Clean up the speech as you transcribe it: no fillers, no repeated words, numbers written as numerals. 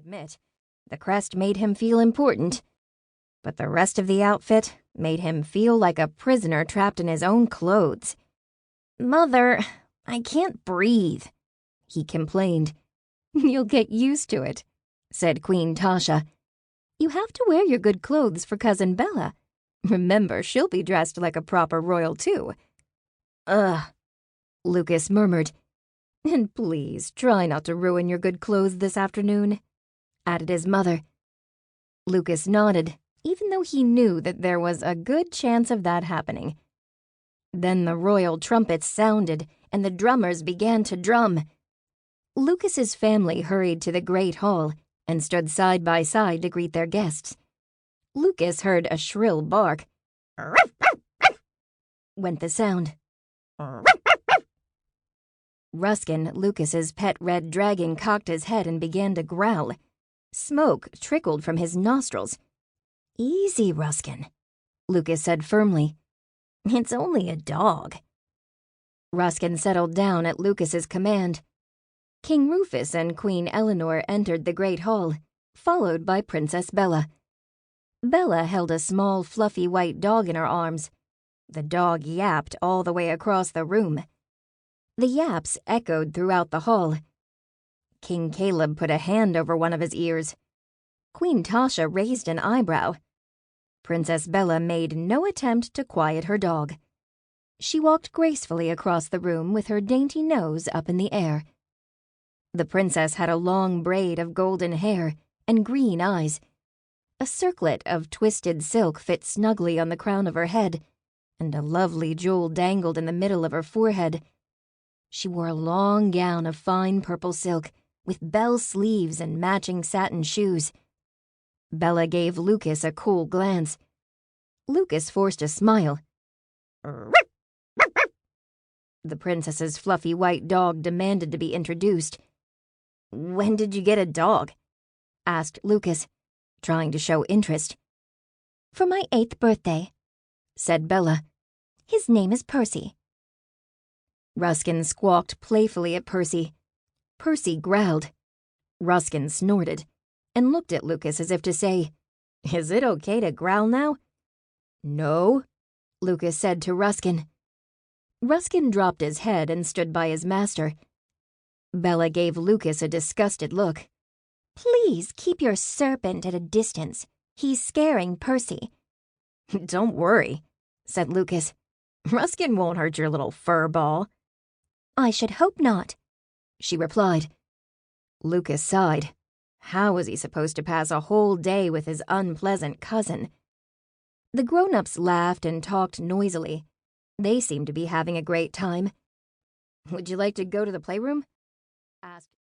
admit, the crest made him feel important, but the rest of the outfit made him feel like a prisoner trapped in his own clothes. "Mother, I can't breathe," he complained. "You'll get used to it," said Queen Tasha. "You have to wear your good clothes for Cousin Bella. Remember, she'll be dressed like a proper royal, too." "Ugh," Lucas murmured. "And please try not to ruin your good clothes this afternoon," added his mother. Lucas nodded, even though he knew that there was a good chance of that happening. Then the royal trumpets sounded, and the drummers began to drum. Lucas's family hurried to the great hall and stood side by side to greet their guests. Lucas heard a shrill bark. Went the sound. Ruskin, Lucas's pet red dragon, cocked his head and began to growl. Smoke trickled from his nostrils. "Easy, Ruskin," Lucas said firmly. "It's only a dog." Ruskin settled down at Lucas's command. King Rufus and Queen Eleanor entered the great hall, followed by Princess Bella. Bella held a small, fluffy white dog in her arms. The dog yapped all the way across the room. The yaps echoed throughout the hall. King Caleb put a hand over one of his ears. Queen Tasha raised an eyebrow. Princess Bella made no attempt to quiet her dog. She walked gracefully across the room with her dainty nose up in the air. The princess had a long braid of golden hair and green eyes. A circlet of twisted silk fit snugly on the crown of her head, and a lovely jewel dangled in the middle of her forehead. She wore a long gown of fine purple silk, with bell sleeves and matching satin shoes. Bella gave Lucas a cool glance. Lucas forced a smile. The princess's fluffy white dog demanded to be introduced. "When did you get a dog?" asked Lucas, trying to show interest. "For my 8th birthday," said Bella. "His name is Percy." Ruskin squawked playfully at Percy. Percy growled. Ruskin snorted and looked at Lucas as if to say, "Is it okay to growl now?" "No," Lucas said to Ruskin. Ruskin dropped his head and stood by his master. Bella gave Lucas a disgusted look. "Please keep your serpent at a distance. He's scaring Percy." "Don't worry," said Lucas. "Ruskin won't hurt your little fur ball." "I should hope not," she replied. Lucas sighed. How was he supposed to pass a whole day with his unpleasant cousin? The grown-ups laughed and talked noisily. They seemed to be having a great time. "Would you like to go to the playroom?" asked